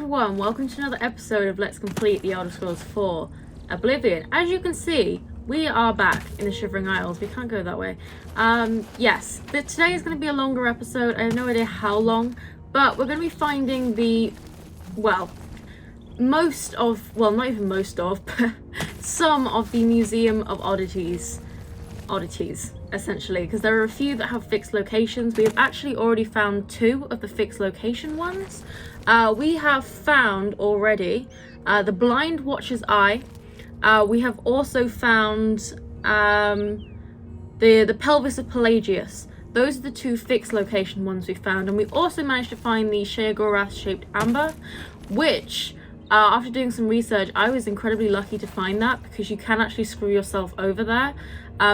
everyone, welcome to another episode of Let's Complete the Elder Scrolls 4 Oblivion. As you can see, we are back in the Shivering Isles. We can't go that way. Yes, today is going to be a longer episode. I have no idea how long, but we're going to be finding the, well, most of, well, not even most of, but some of the Museum of Oddities, essentially, because there are a few that have fixed locations. We have actually already found 2 of the fixed location ones. We have found already the Blind Watcher's Eye. We have also found the Pelvis of Pelagius. Those are the 2 fixed location ones we found, and we also managed to find the Sheogorath-shaped amber, which after doing some research, I was incredibly lucky to find that, because you can actually screw yourself over there,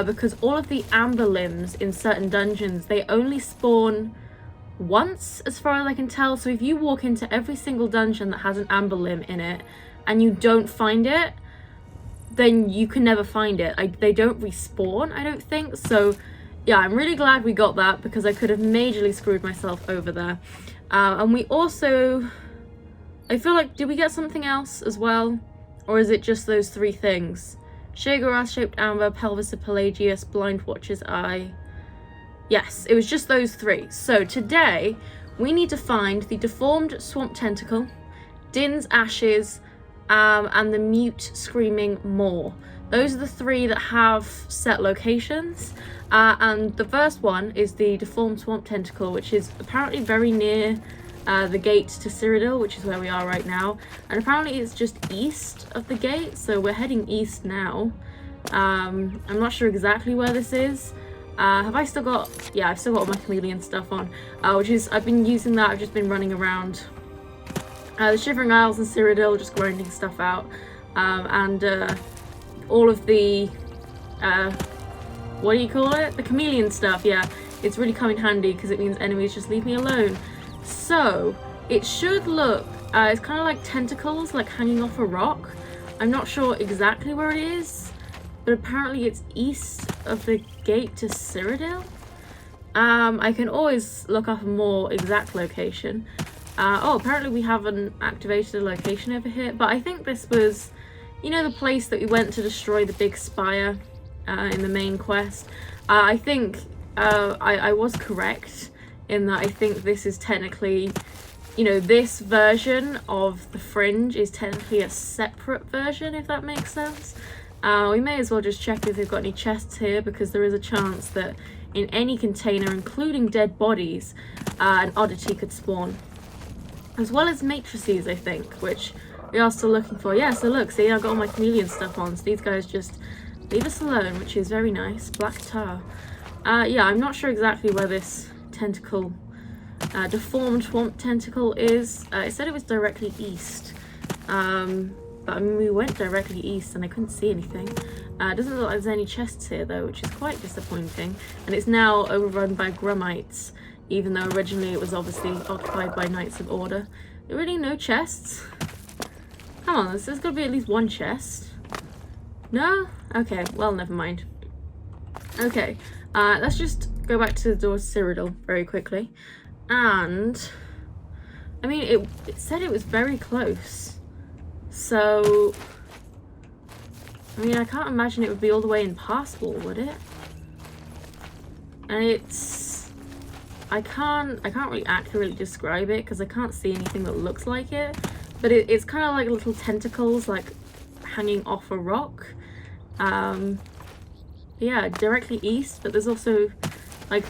because all of the amber limbs in certain dungeons, they only spawn once, as far as I can tell. So if you walk into every single dungeon that has an amber limb in it and you don't find it, then you can never find it. They don't respawn, I don't think. So yeah, I'm really glad we got that, because I could have majorly screwed myself over there. And we also, I feel like, did we get something else as well? Or is it just those 3 things? Sheogorath-shaped amber, Pelvis of Pelagius, Blind Watcher's Eye. Yes, it was just those 3. So today, we need to find the Deformed Swamp Tentacle, Din's Ashes, and the Mute Screaming Maw. Those are the 3 that have set locations. And the first one is the Deformed Swamp Tentacle, which is apparently very near the gate to Cyrodiil, which is where we are right now, and apparently it's just east of the gate, so we're heading east now. I'm not sure exactly where this is. Have I still got, yeah, I've still got all my chameleon stuff on, which is, I've been using that. I've just been running around the Shivering Isles and Cyrodiil, just grinding stuff out, and all of the what do you call it, the chameleon stuff. Yeah, it's really come in handy, because it means enemies just leave me alone. So it should look, it's kind of like tentacles, like hanging off a rock. I'm not sure exactly where it is, but apparently it's east of the gate to Cyrodiil. I can always look up a more exact location. Oh, apparently we haven't activated a location over here, but I think this was, you know, the place that we went to destroy the big spire in the main quest. I think I was correct in that I think this is technically, you know, this version of the Fringe is technically a separate version, if that makes sense. We may as well just check if they've got any chests here, because there is a chance that in any container, including dead bodies, an oddity could spawn. As well as matrices, I think, which we are still looking for. Yeah, so look, see, I've got all my chameleon stuff on, so these guys just leave us alone, which is very nice. Black tar. Yeah, I'm not sure exactly where this tentacle, Deformed Swamp Tentacle is. It said it was directly east, but I mean, we went directly east and I couldn't see anything. It doesn't look like there's any chests here though, which is quite disappointing, and it's now overrun by Grummites, even though originally it was obviously occupied by Knights of Order. There are really no chests. Come on, there's got to be at least one chest. No? Okay, well, never mind. Okay, let's just go back to the door to Cyrodiil very quickly. And I mean, it said it was very close, so I mean, I can't imagine it would be all the way impassable, would it? And it's, I can't really accurately describe it because I can't see anything that looks like it, but it's kind of like little tentacles, like hanging off a rock. Yeah, directly east, but there's also like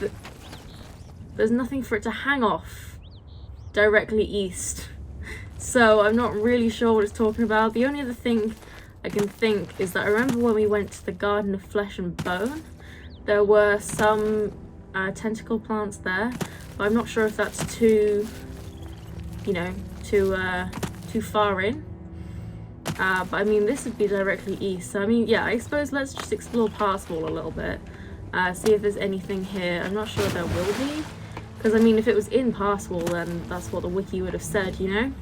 there's nothing for it to hang off directly east, so I'm not really sure what it's talking about. The only other thing I can think is that I remember when we went to the Garden of Flesh and Bone, there were some tentacle plants there, but I'm not sure if that's too, you know, too far in. But I mean, this would be directly east, so I mean, yeah, I suppose let's just explore Parswall a little bit, see if there's anything here. I'm not sure there will be, because I mean, if it was in Parswall, then that's what the wiki would have said, you know.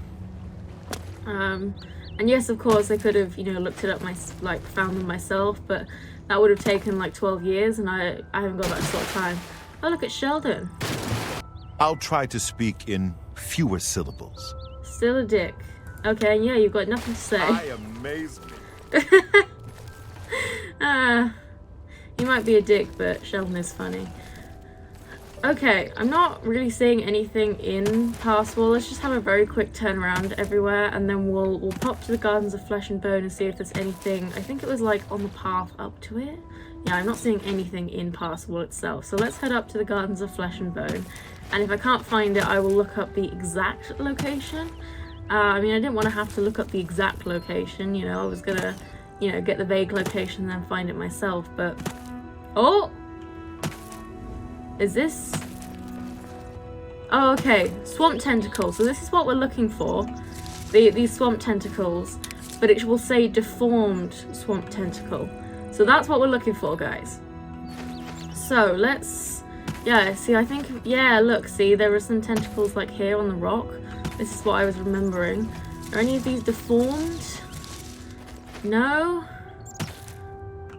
And yes, of course, I could have, you know, looked it up, found them myself, but that would have taken like 12 years, and I haven't got that sort of time. Oh, look at Sheldon. I'll try to speak in fewer syllables. Still a dick. Okay, yeah, you've got nothing to say. I amaze me. He might be a dick, but Sheldon is funny. Okay, I'm not really seeing anything in Pastoral. Let's just have a very quick turnaround everywhere, and then we'll pop to the Gardens of Flesh and Bone and see if there's anything. I think it was like on the path up to it. Yeah, I'm not seeing anything in Pastoral itself. So let's head up to the Gardens of Flesh and Bone, and if I can't find it, I will look up the exact location. I mean, I didn't want to have to look up the exact location, you know, I was gonna, you know, get the vague location and then find it myself, but... Oh! Is this... Oh, okay. Swamp tentacles. So this is what we're looking for. These swamp tentacles. But it will say deformed swamp tentacle. So that's what we're looking for, guys. So let's... Yeah, see, I think... Yeah, look, see, there are some tentacles like here on the rock. This is what I was remembering. Are any of these deformed? No?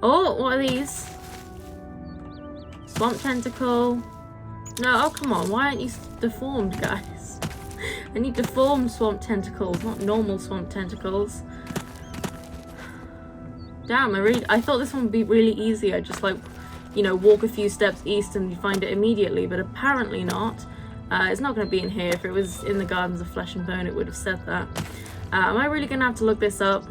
Oh, what are these? Swamp tentacle. No, oh come on, why aren't you deformed, guys? I need deformed swamp tentacles, not normal swamp tentacles. Damn, I thought this one would be really easy. I just like, you know, walk a few steps east and you find it immediately, but apparently not. It's not going to be in here. If it was in the Gardens of Flesh and Bone, it would have said that. Am I really going to have to look this up?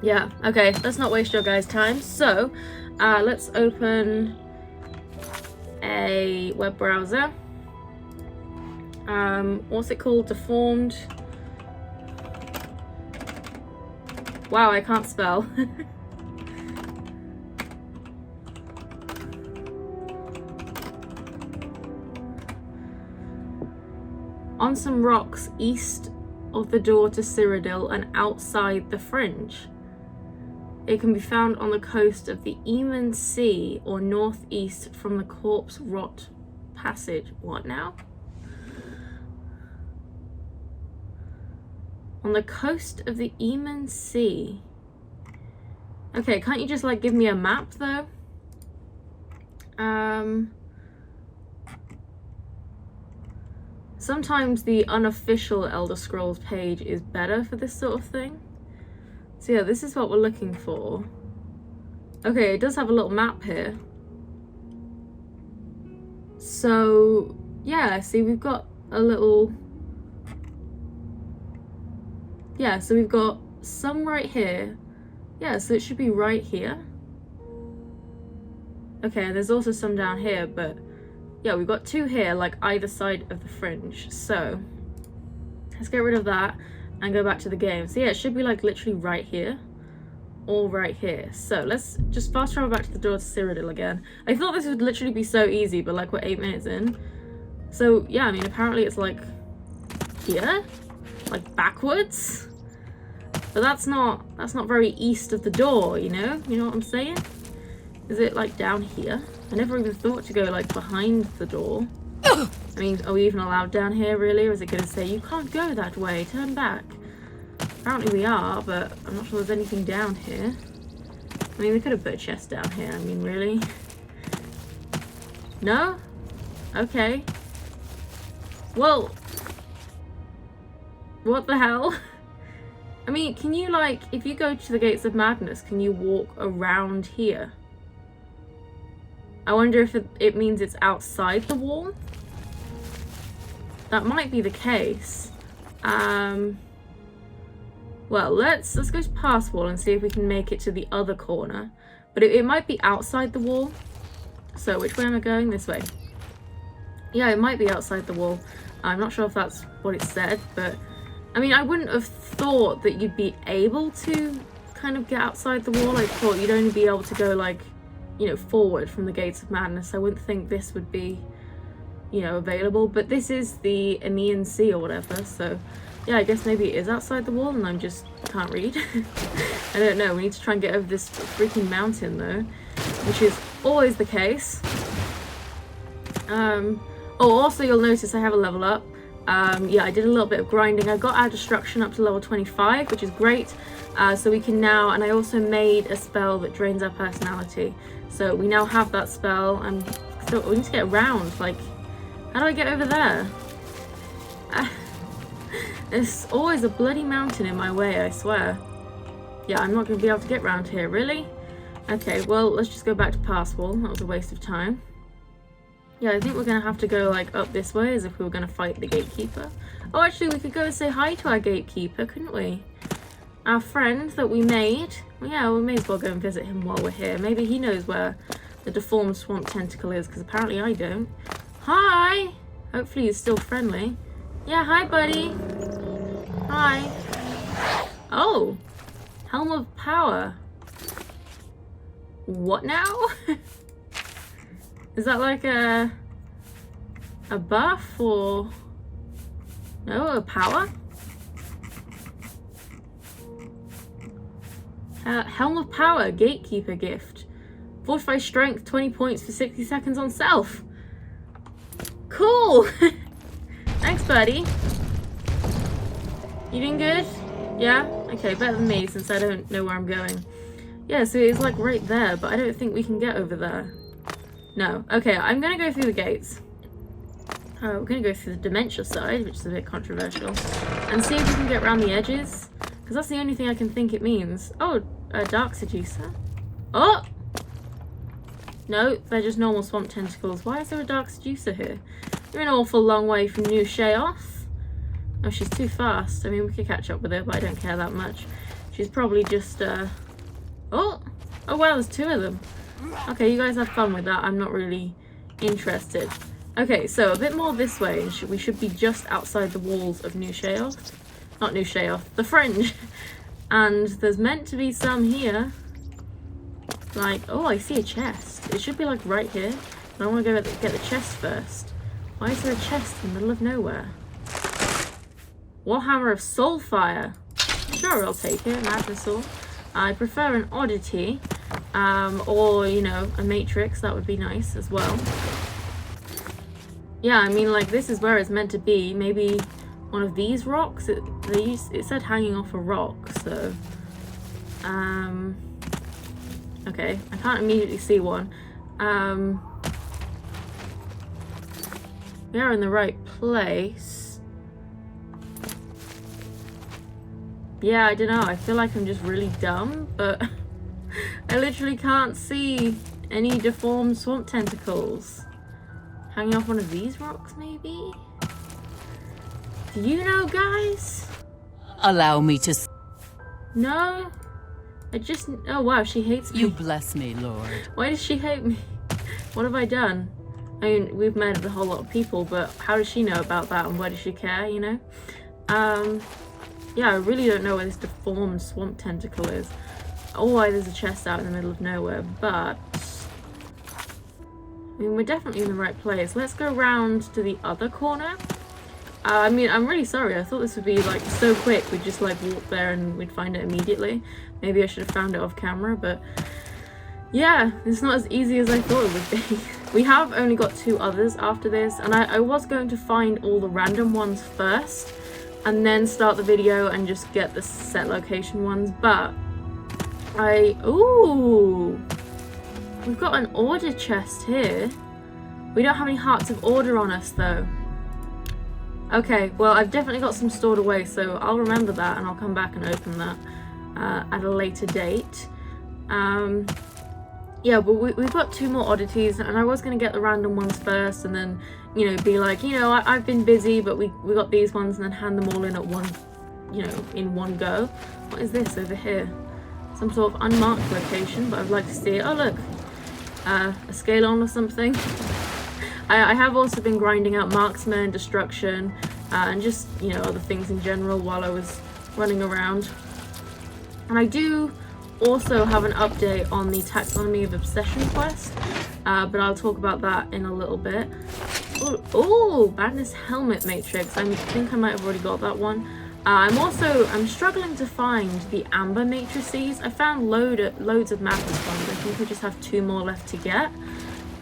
Yeah, okay, let's not waste your guys' time. So, let's open a web browser. What's it called? Deformed. Wow, I can't spell. On some rocks east of the door to Cyrodiil and outside the fringe. It can be found on the coast of the Eamon Sea or northeast from the Corpse Rot Passage. What now? On the coast of the Eamon Sea. Okay, can't you just like give me a map though? Sometimes the unofficial Elder Scrolls page is better for this sort of thing. So yeah, this is what we're looking for. Okay, it does have a little map here. So yeah, see, we've got a little... Yeah, so we've got some right here. Yeah, so it should be right here. Okay, there's also some down here, but yeah, we've got two here, like either side of the fringe. So let's get rid of that and go back to the game. So yeah, it should be like literally right here or right here. So let's just fast travel back to the door to Cyrodiil again. I thought this would literally be so easy, but like we're 8 minutes in. So yeah, I mean, apparently it's like here, like backwards. But that's not very east of the door, you know? You know what I'm saying? Is it like down here? I never even thought to go like behind the door. I mean, are we even allowed down here really? Or is it going to say, you can't go that way, turn back? Apparently we are, but I'm not sure there's anything down here. I mean, they could have put a chest down here. I mean, really? No? Okay. Well, what the hell? I mean, can you like, if you go to the Gates of Madness, can you walk around here? I wonder if it means it's outside the wall. That might be the case. Well, let's go past wall and see if we can make it to the other corner. But it might be outside the wall. So which way am I going? This way. Yeah, it might be outside the wall. I'm not sure if that's what it said, but I mean, I wouldn't have thought that you'd be able to kind of get outside the wall. I thought you'd only be able to go like, you know, forward from the Gates of Madness. I wouldn't think this would be, you know, available, but this is the Aenean Sea or whatever, so yeah, I guess maybe it is outside the wall and I just can't read. I don't know, we need to try and get over this freaking mountain though, which is always the case. Oh, also you'll notice I have a level up. Yeah, I did a little bit of grinding. I got our destruction up to level 25, which is great. So we can now, and I also made a spell that drains our personality. So we now have that spell, and so we need to get around. Like, how do I get over there? There's always a bloody mountain in my way, I swear. Yeah, I'm not going to be able to get round here, really? Okay, well, let's just go back to Pass Wall. That was a waste of time. Yeah, I think we're going to have to go, like, up this way as if we were going to fight the gatekeeper. Oh, actually, we could go and say hi to our gatekeeper, couldn't we? Our friend that we made. Well, yeah, we may as well go and visit him while we're here. Maybe he knows where the deformed swamp tentacle is, because apparently I don't. Hi! Hopefully he's still friendly. Yeah, hi, buddy. Hi. Oh! Helm of Power. What now? Is that like a buff or no, a power? Helm of Power, Gatekeeper gift. Fortify strength, 20 points for 60 seconds on self. Cool! Thanks, buddy. You doing good? Yeah? Okay, better than me since I don't know where I'm going. Yeah, so it's like right there, but I don't think we can get over there. No. Okay, I'm gonna go through the gates. We're gonna go through the dementia side, which is a bit controversial, and see if we can get around the edges, because that's the only thing I can think it means. Oh, a dark seducer. Oh! No, they're just normal swamp tentacles. Why is there a dark seducer here? You're an awful long way from New Sheoth. Oh, she's too fast. I mean, we could catch up with her, but I don't care that much. She's probably just, Oh! Oh, wow, there's two of them. Okay, you guys have fun with that. I'm not really interested. Okay, so a bit more this way. We should be just outside the walls of New Sheoth. Not New Sheoth, the Fringe. And there's meant to be some here. Like, oh, I see a chest. It should be like right here. But I want to go get the chest first. Why is there a chest in the middle of nowhere? Warhammer of Soulfire. Sure, I'll take it. Madness Sword. I prefer an Oddity. Or, you know, a Matrix. That would be nice as well. Yeah, I mean, like, this is where it's meant to be. Maybe one of these rocks. It said hanging off a rock, so... Okay, I can't immediately see one. We are in the right place. Yeah, I don't know. I feel like I'm just really dumb, but I literally can't see any deformed swamp tentacles. Hanging off one of these rocks, maybe? Do you know, guys? Allow me to... No? Oh wow, she hates me. You bless me, Lord. Why does she hate me? What have I done? I mean, we've murdered a whole lot of people, but how does she know about that and why does she care, you know? Yeah, I really don't know where this deformed swamp tentacle is. Or why there's a chest out in the middle of nowhere, but... I mean, we're definitely in the right place. Let's go round to the other corner. I mean, I'm really sorry. I thought this would be, like, so quick. We'd just, like, walk there and we'd find it immediately. Maybe I should have found it off camera, but... Yeah, it's not as easy as I thought it would be. We have only got 2 others after this, and I was going to find all the random ones first, and then start the video and just get the set location ones, but... Ooh! We've got an order chest here. We don't have any Hearts of Order on us, though. Okay, well, I've definitely got some stored away, so I'll remember that and I'll come back and open that at a later date. Yeah, but we've got 2 more oddities, and I was going to get the random ones first and then, you know, be like, you know, I've been busy, but we got these ones, and then hand them all in at one, you know, in one go. What is this over here? Some sort of unmarked location, but I'd like to see it. Oh, look. A Scalon or something. I have also been grinding out marksman, destruction, and just, you know, other things in general while I was running around. And I do also have an update on the Taxonomy of Obsession quest, but I'll talk about that in a little bit. Oh, Badness Helmet Matrix. I think I might have already got that one. I'm struggling to find the Amber Matrices. I found loads of Madness ones. I think I just have 2 more left to get.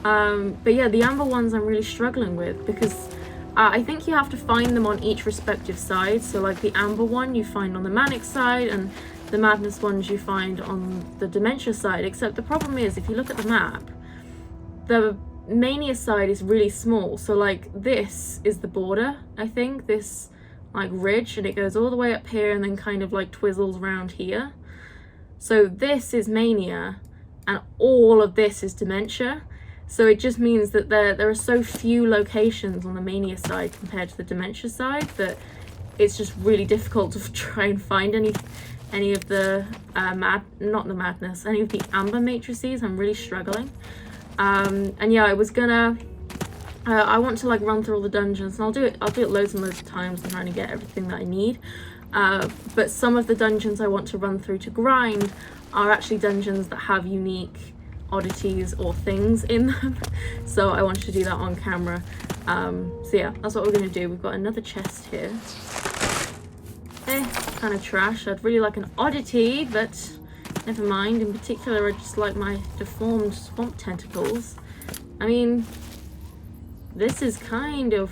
But yeah, the Amber ones I'm really struggling with because I think you have to find them on each respective side. So like the Amber one you find on the Manic side, and the Madness ones you find on the Dementia side. Except the problem is, if you look at the map, the Mania side is really small. So like this is the border, I think. This like ridge, and it goes all the way up here and then kind of like twizzles around here. So this is mania, and all of this is dementia. So it just means that there are so few locations on the mania side compared to the dementia side that it's just really difficult to try and find any of the not the madness, any of the amber matrices. I'm really struggling. And yeah, I was gonna I want to like run through all the dungeons, and I'll do it loads and loads of times. I'm trying to get everything that I need. But some of the dungeons I want to run through to grind are actually dungeons that have unique oddities or things in them. So I wanted to do that on camera. So yeah, that's what we're gonna do. We've got another chest here. Kind of trash. I'd really like an oddity, but never mind. In particular, I just like my deformed swamp tentacles. I mean, this is kind of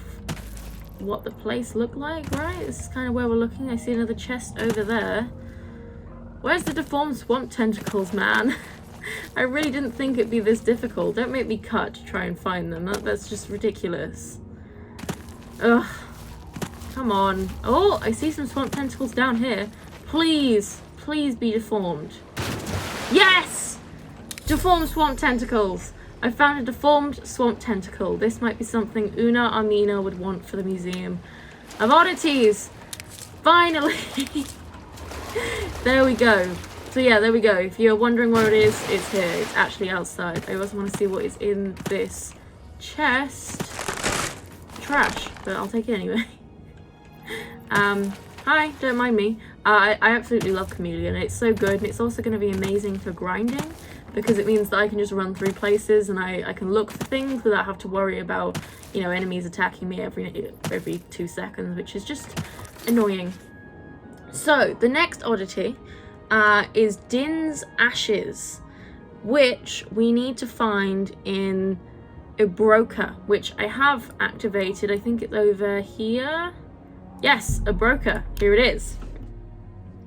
what the place looked like, right? This is kind of where we're looking. I see another chest over there. Where's the deformed swamp tentacles, man? I really didn't think it'd be this difficult. Don't make me cut to try and find them. That's just ridiculous. Ugh. Come on. Oh, I see some swamp tentacles down here. Please, please be deformed. Yes! Deformed swamp tentacles. I found a deformed swamp tentacle. This might be something Una Armina would want for the Museum of Oddities. Finally! There we go. So yeah, there we go. If you're wondering where it is, it's here. It's actually outside. I also want to see what is in this chest. Trash, but I'll take it anyway. Hi, don't mind me. I absolutely love Chameleon. It's so good, and it's also going to be amazing for grinding because it means that I can just run through places and I can look for things without having to worry about, you know, enemies attacking me every 2 seconds, which is just annoying. So the next oddity is Din's Ashes, which we need to find in a broker, which I have activated. I think it's over here. Yes, a broker. Here it is.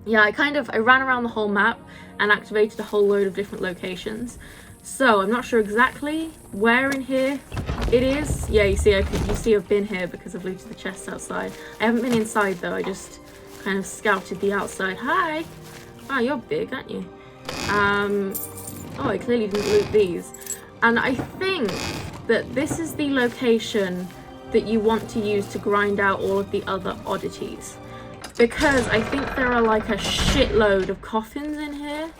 Yeah, I ran around the whole map and activated a whole load of different locations. So I'm not sure exactly where in here it is. Yeah, you see I've been here because I've looted the chests outside. I haven't been inside though. I just kind of scouted the outside. Hi. Oh, you're big, aren't you? Oh, I clearly didn't loot these. And I think that this is the location that you want to use to grind out all of the other oddities. Because I think there are like a shitload of coffins in here,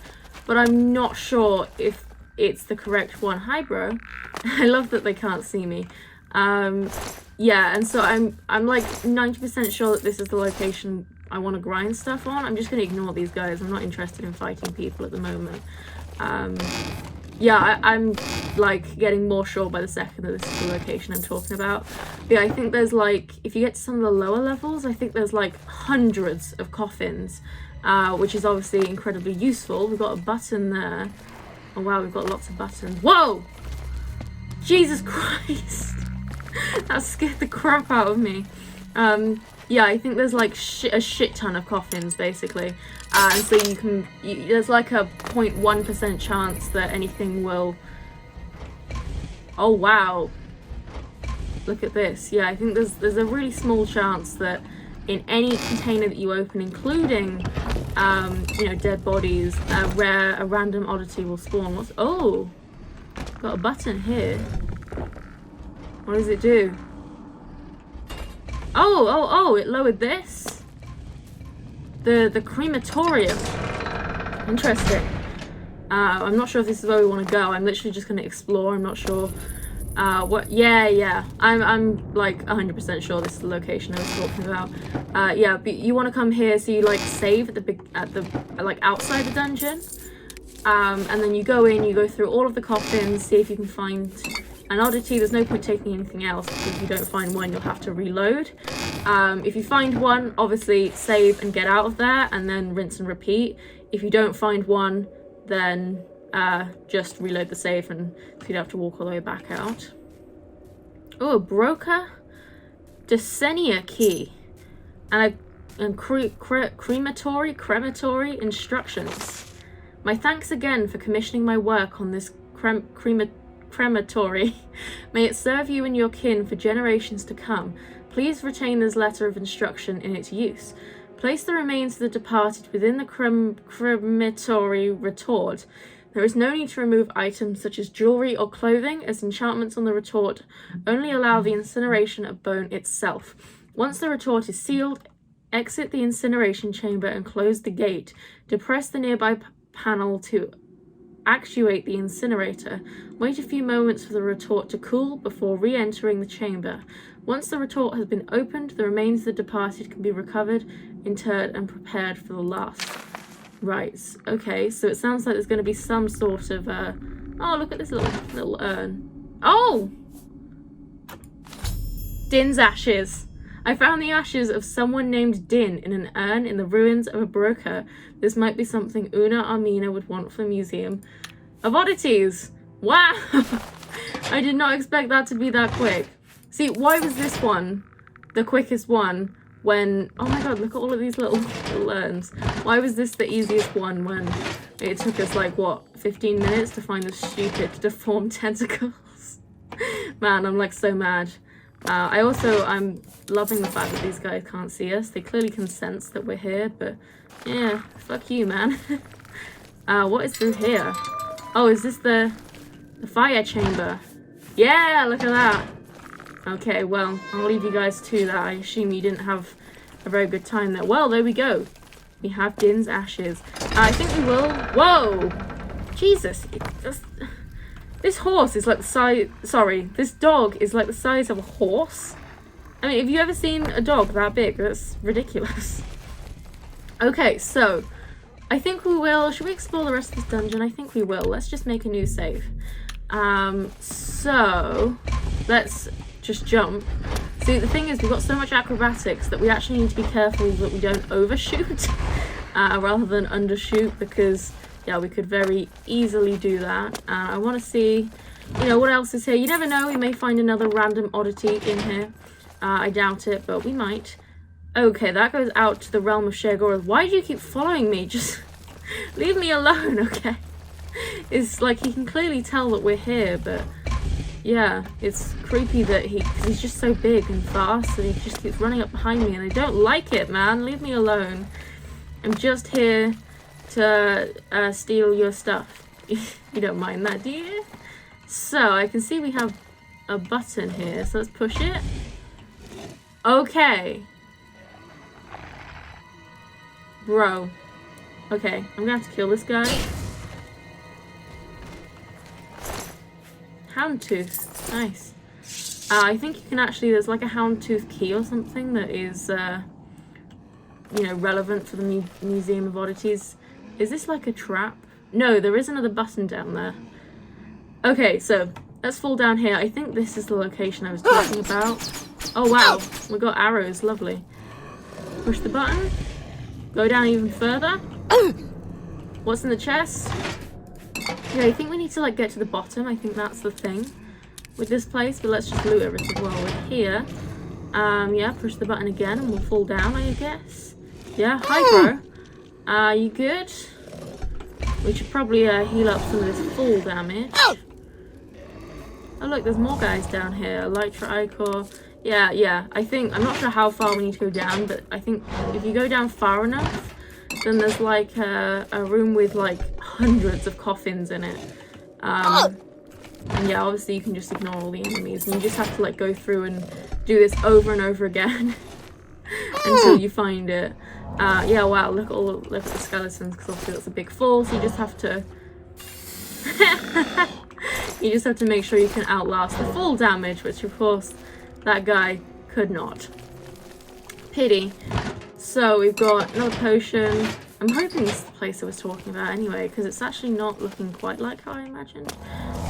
but I'm not sure if it's the correct one. Hi, bro. I love that they can't see me. Yeah, and so I'm like 90% sure that this is the location I want to grind stuff on. I'm just going to ignore these guys. I'm not interested in fighting people at the moment. Yeah, I'm like getting more sure by the second that this is the location I'm talking about. But yeah, I think there's like, if you get to some of the lower levels, I think there's like hundreds of coffins, which is obviously incredibly useful. We've got a button there. Oh wow, we've got lots of buttons. Whoa! Jesus Christ! That scared the crap out of me. Yeah, I think there's like a shit ton of coffins basically, and so there's like a 0.1% chance that anything will. Oh wow! Look at this. Yeah, I think there's a really small chance that in any container that you open, including you know, dead bodies, a random oddity will spawn. Oh, got a button here. What does it do? Oh, it lowered this. The crematorium. Interesting. I'm not sure if this is where we want to go. I'm literally just going to explore. I'm not sure. What? Yeah. I'm like 100% sure this is the location I was talking about. Yeah, but you want to come here, so you like save at the like outside the dungeon. And then you go in, you go through all of the coffins, see if you can find an oddity. There's no point taking anything else, because if you don't find one, you'll have to reload. If you find one, obviously save and get out of there, and then rinse and repeat. If you don't find one, then just reload the save, and you'd have to walk all the way back out. Oh, a broker? Desenia key. And crematory instructions. My thanks again for commissioning my work on this crematory. May it serve you and your kin for generations to come. Please retain this letter of instruction in its use. Place the remains of the departed within the crematory retort. There is no need to remove items such as jewelry or clothing, as enchantments on the retort only allow the incineration of bone itself. Once the retort is sealed, exit the incineration chamber and close the gate. Depress the nearby panel to actuate the incinerator. Wait a few moments for the retort to cool before re-entering the chamber. Once the retort has been opened, the remains of the departed can be recovered, interred, and prepared for the last. Right, okay, so it sounds like there's going to be some sort of, oh, look at this little urn. Oh! Din's ashes. I found the ashes of someone named Din in an urn in the ruins of a broker. This might be something Una Armina would want for the Museum of Oddities. Wow! I did not expect that to be that quick. See, why was this one the quickest one when... Oh my god, look at all of these little urns. Why was this the easiest one when it took us, like, what, 15 minutes to find the stupid deformed tentacles? Man, I'm, like, so mad. I'm loving the fact that these guys can't see us. They clearly can sense that we're here, but yeah, fuck you, man. What is through here? Oh, is this the fire chamber? Yeah, look at that. Okay, well, I'll leave you guys to that. I assume you didn't have a very good time there. Well, there we go. We have Din's ashes. I think we will... Whoa! Jesus. This horse is like the size... Sorry, this dog is like the size of a horse. I mean, have you ever seen a dog that big? That's ridiculous. Okay, so... I think we will... Should we explore the rest of this dungeon? I think we will. Let's just make a new save. So... Let's just jump. See, the thing is, we've got so much acrobatics that we actually need to be careful that we don't overshoot rather than undershoot, because... Yeah, we could very easily do that. I want to see, you know, what else is here. You never know, we may find another random oddity in here. I doubt it, but we might. Okay, that goes out to the realm of Shegor. Why do you keep following me? Just leave me alone, okay? It's like he can clearly tell that we're here, but yeah, it's creepy that he's just so big and fast, and he just keeps running up behind me, and I don't like it, man. Leave me alone. I'm just here to steal your stuff. You don't mind that, do you? So I can see we have a button here, so let's push it. Okay. Bro. Okay, I'm gonna have to kill this guy. Houndtooth. Nice. I think you can actually, there's like a houndtooth key or something that is, you know, relevant for the Museum of Oddities. Is this like a trap? No, there is another button down there. Okay, so let's fall down here. I think this is the location I was talking about. Oh wow, we got arrows, lovely. Push the button. Go down even further. What's in the chest? Yeah, I think we need to like get to the bottom. I think that's the thing with this place, but let's just loot everything while we're here. Yeah, push the button again and we'll fall down, I guess. Yeah, hi bro. You good? We should probably heal up some of this fall damage. Oh look, there's more guys down here. Elytra Ichor. Yeah, I think, I'm not sure how far we need to go down, but I think if you go down far enough, then there's like a room with like hundreds of coffins in it. And yeah, obviously you can just ignore all the enemies, and you just have to like go through and do this over and over again until you find it. Yeah, wow, look at the skeletons, because obviously that's a big fall, so you just have to you just have to make sure you can outlast the fall damage, which of course that guy could not. Pity. So we've got another potion. I'm hoping this is the place I was talking about anyway, because it's actually not looking quite like how I imagined.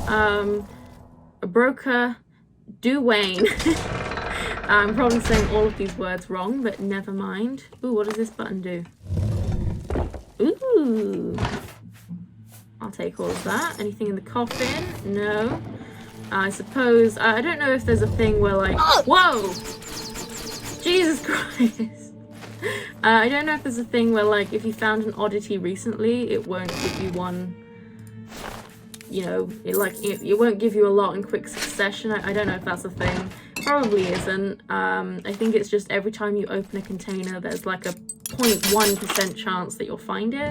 A broker, Duane. I'm probably saying all of these words wrong, but never mind. Ooh, what does this button do? Ooh. I'll take all of that. Anything in the coffin? No. I suppose... I don't know if there's a thing where like... Whoa! Jesus Christ! I don't know if there's a thing where like if you found an oddity recently, it won't give you one... You know, it won't give you a lot in quick succession. I don't know if that's a thing. probably isn't. I think it's just every time you open a container, there's like a 0.1% chance that you'll find it.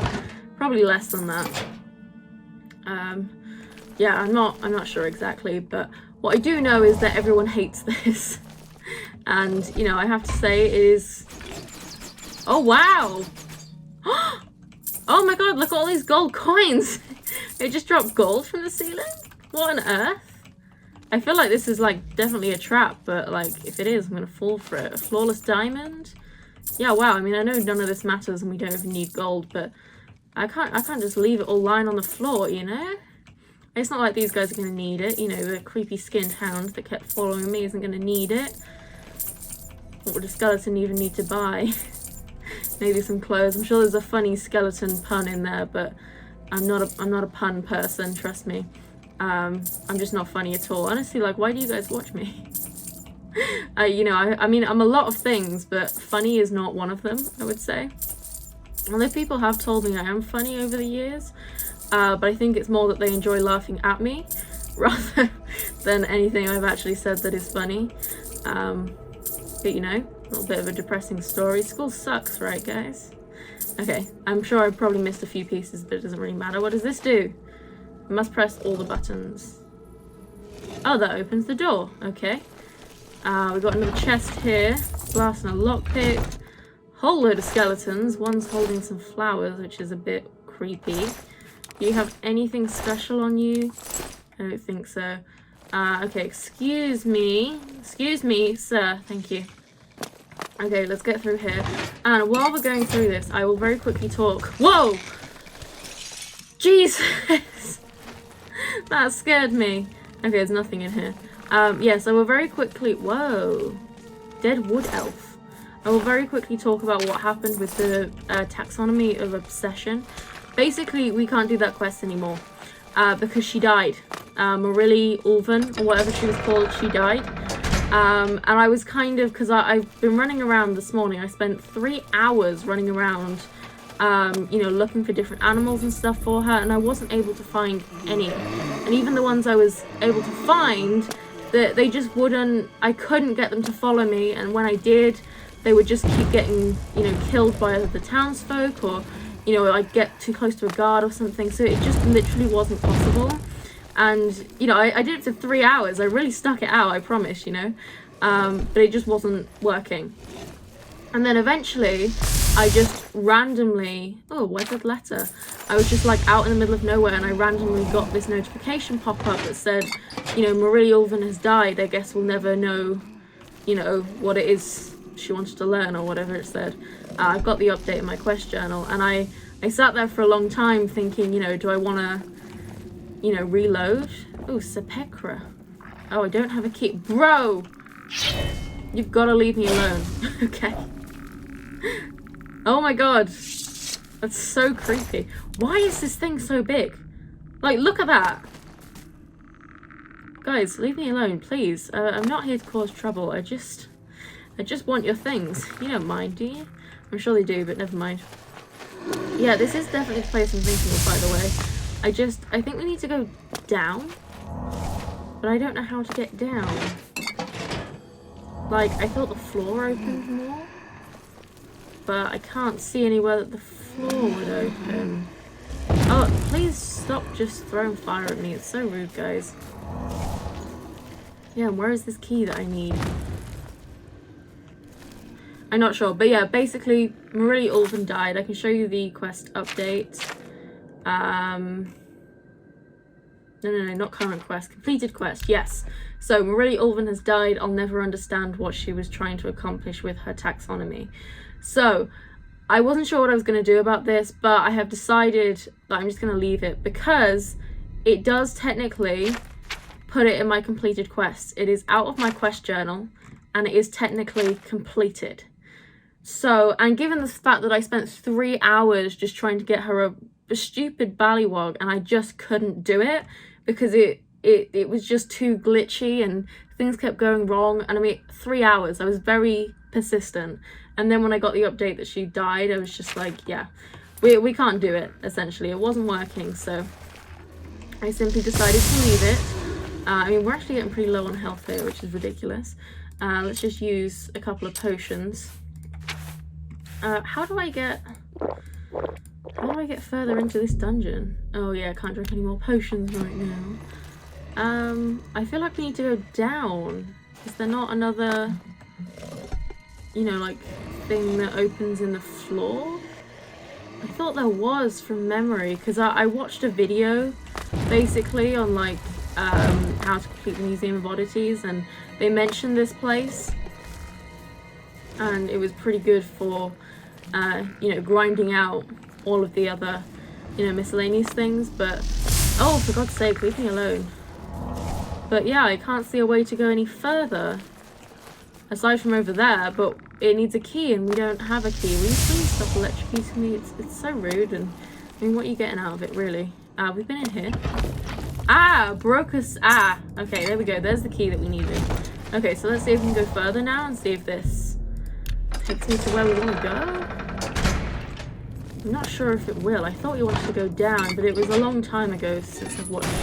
Probably less than that. Yeah, I'm not sure exactly, but what I do know is that everyone hates this. And, you know, I have to say it is... Oh, wow! Oh my god, look at all these gold coins! They just dropped gold from the ceiling? What on earth? I feel like this is, like, definitely a trap, but, like, if it is, I'm gonna fall for it. A flawless diamond? Yeah, wow, I mean, I know none of this matters and we don't even need gold, but I can't just leave it all lying on the floor, you know? It's not like these guys are gonna need it, you know, the creepy skinned hound that kept following me isn't gonna need it. What would a skeleton even need to buy? Maybe some clothes. I'm sure there's a funny skeleton pun in there, but I'm not a pun person, trust me. I'm just not funny at all. Honestly, like, why do you guys watch me? You know, I mean, I'm a lot of things, but funny is not one of them, I would say. Although people have told me I am funny over the years, but I think it's more that they enjoy laughing at me rather than anything I've actually said that is funny. But you know, a little bit of a depressing story. School sucks, right, guys? Okay, I'm sure I probably missed a few pieces, but it doesn't really matter. What does this do? I must press all the buttons. Oh, that opens the door. Okay. We've got another chest here. Glass and a lockpick. Whole load of skeletons. One's holding some flowers, which is a bit creepy. Do you have anything special on you? I don't think so. Okay, excuse me. Excuse me, sir. Thank you. Okay, let's get through here. And while we're going through this, I will very quickly talk. Whoa! Jesus! That scared me. Okay, there's nothing in here. Yeah, so we'll very quickly... Whoa! Dead wood elf. I will very quickly talk about what happened with the taxonomy of obsession. Basically, we can't do that quest anymore. Because she died. Marilli Ulven, or whatever she was called, she died. And I was kind of, because I've been running around this morning, I spent 3 hours running around, you know, looking for different animals and stuff for her, and I wasn't able to find any. And even the ones I was able to find, they just wouldn't, I couldn't get them to follow me, and when I did, they would just keep getting, you know, killed by the townsfolk, or, you know, I'd get too close to a guard or something, so it just literally wasn't possible. And, you know, I did it for 3 hours. I really stuck it out, I promise, you know. But it just wasn't working. And then eventually, I just randomly... Oh, weathered letter. I was just, like, out in the middle of nowhere, and I randomly got this notification pop up that said, you know, Marilli Ulven has died. I guess we'll never know, you know, what it is she wanted to learn, or whatever it said. I've got the update in my quest journal, and I sat there for a long time thinking, you know, do I want to... you know, reload. Oh, Sepekra. Oh, I don't have a key. Bro! You've got to leave me alone. Okay. Oh my god. That's so creepy. Why is this thing so big? Like, look at that. Guys, leave me alone, please. I'm not here to cause trouble. I just want your things. You don't mind, do you? I'm sure they do, but never mind. Yeah, this is definitely a place I'm thinking of, by the way. I think we need to go down, but I don't know how to get down. Like, I thought the floor opened more, but I can't see anywhere that the floor would open. Oh, please stop just throwing fire at me. It's so rude, guys. Yeah, and where is this key that I need? I'm not sure, but yeah, basically, Marilli Ulven died. I can show you the quest update. No, not current quest. Completed quest, yes. So, Marilli Ulven has died. I'll never understand what she was trying to accomplish with her taxonomy. So, I wasn't sure what I was going to do about this, but I have decided that I'm just going to leave it because it does technically put it in my completed quest. It is out of my quest journal, and it is technically completed. So, and given the fact that I spent 3 hours just trying to get her a stupid ballywog, and I just couldn't do it because it was just too glitchy and things kept going wrong. And I mean, 3 hours, I was very persistent. And then when I got the update that she died, I was just like, yeah, we can't do it, essentially. It wasn't working, so I simply decided to leave it. I mean, we're actually getting pretty low on health here, which is ridiculous. Let's just use a couple of potions. How do I get further into this dungeon? Oh yeah, I can't drink any more potions right now. I feel like we need to go down. Is there not another, you know, like, thing that opens in the floor? I thought there was from memory, because I watched a video basically on like how to complete the Museum of Oddities, and they mentioned this place, and it was pretty good for you know, grinding out all of the other, you know, miscellaneous things. But oh, for God's sake, leave me alone. But yeah, I can't see a way to go any further aside from over there, but it needs a key and we don't have a key. Will you please stop electrocuting me? It's so rude, and I mean, what are you getting out of it, really? We've been in here. Broke us. Okay, there we go. There's the key that we needed. Okay, so let's see if we can go further now and see if this takes me to where we want to go. I'm not sure if it will. I thought you wanted to go down, but it was a long time ago since I've watched it.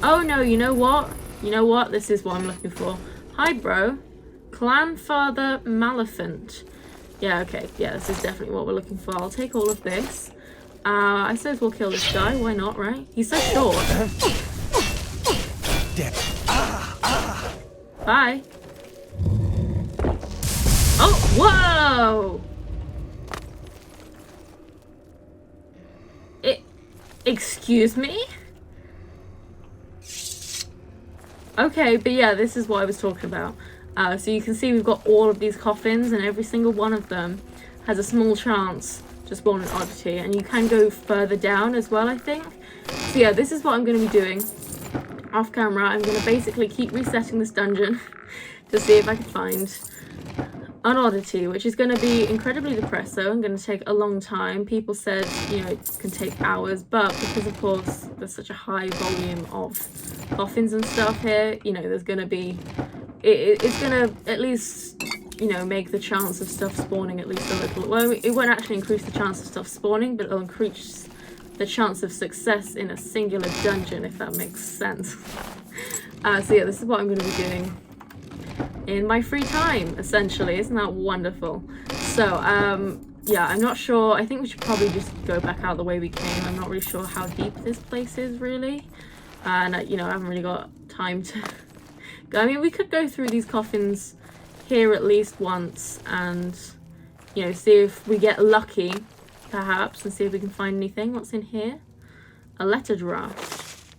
Oh no, you know what? You know what? This is what I'm looking for. Hi, bro. Clanfather Maleficent. Yeah, okay. Yeah, this is definitely what we're looking for. I'll take all of this. I suppose we'll kill this guy. Why not, right? He's so short. Bye. Oh, whoa! Excuse me? Okay, but yeah, this is what I was talking about. So you can see we've got all of these coffins, and every single one of them has a small chance to spawn an oddity, and you can go further down as well, I think. So yeah, this is what I'm going to be doing off camera. I'm going to basically keep resetting this dungeon to see if I can find an oddity, which is going to be incredibly depressing and going to take a long time. People said, you know, it can take hours, but because of course there's such a high volume of coffins and stuff here, you know, there's going to be, it's going to at least, you know, make the chance of stuff spawning at least a little. Well, it won't actually increase the chance of stuff spawning, but it'll increase the chance of success in a singular dungeon, if that makes sense. So yeah, this is what I'm going to be doing in my free time, essentially. Isn't that wonderful? So yeah, I'm not sure. I think we should probably just go back out the way we came. I'm not really sure how deep this place is, really, and you know, I haven't really got time to go. I mean, we could go through these coffins here at least once and, you know, see if we get lucky, perhaps, and see if we can find anything. What's in here? A letter draft.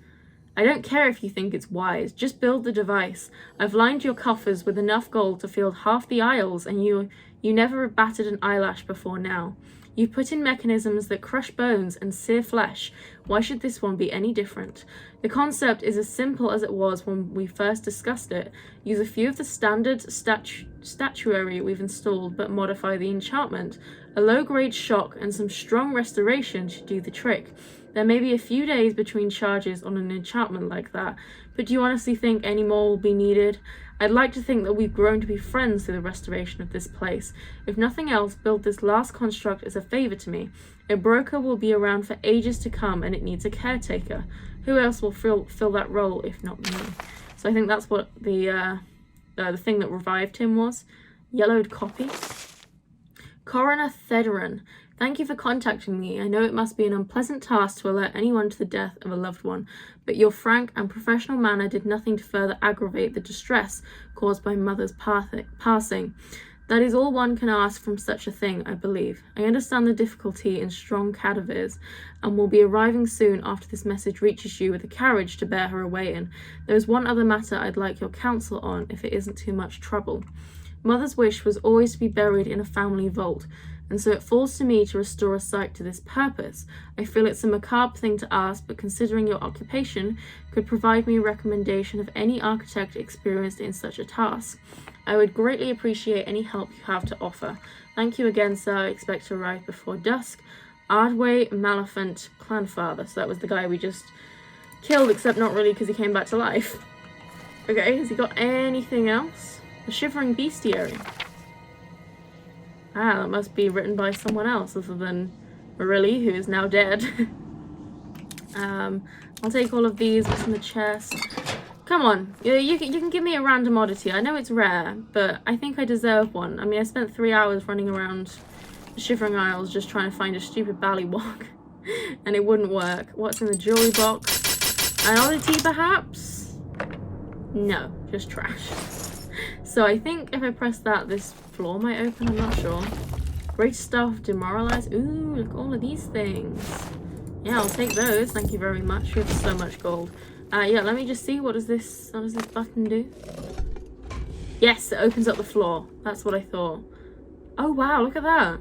I don't care if you think it's wise, just build the device. I've lined your coffers with enough gold to fill half the aisles, and you never batted an eyelash before now. You've put in mechanisms that crush bones and sear flesh. Why should this one be any different? The concept is as simple as it was when we first discussed it. Use a few of the standard statuary we've installed, but modify the enchantment. A low-grade shock and some strong restoration should do the trick. There may be a few days between charges on an enchantment like that, but do you honestly think any more will be needed? I'd like to think that we've grown to be friends through the restoration of this place. If nothing else, build this last construct as a favour to me. A broker will be around for ages to come, and it needs a caretaker. Who else will fill that role if not me? So I think that's what the thing that revived him was. Yellowed copy. Coroner Thederan. Thank you for contacting me. I know it must be an unpleasant task to alert anyone to the death of a loved one, but your frank and professional manner did nothing to further aggravate the distress caused by Mother's passing. That is all one can ask from such a thing, I believe. I understand the difficulty in strong cadavers, and will be arriving soon after this message reaches you with a carriage to bear her away in. There is one other matter I'd like your counsel on, if it isn't too much trouble. Mother's wish was always to be buried in a family vault, and so it falls to me to restore a site to this purpose. I feel it's a macabre thing to ask, but considering your occupation, could provide me a recommendation of any architect experienced in such a task. I would greatly appreciate any help you have to offer. Thank you again, sir. I expect to arrive before dusk. Ardway Maleficent Clanfather. So that was the guy we just killed, except not really, because he came back to life. Okay, has he got anything else? A Shivering Bestiary. That must be written by someone else other than Marilli, who is now dead. I'll take all of these. What's in the chest? Come on, you can give me a random oddity. I know it's rare, but I think I deserve one. I mean, I spent 3 hours running around the Shivering Isles just trying to find a stupid ballywog, and it wouldn't work. What's in the jewelry box? An oddity, perhaps? No, just trash. So I think if I press that, this floor might open. I'm not sure. Great stuff, demoralized. Ooh, look at all of these things. Yeah, I'll take those. Thank you very much. We have so much gold. Yeah, let me just see. What does this button do? Yes, it opens up the floor. That's what I thought. Oh, wow, look at that.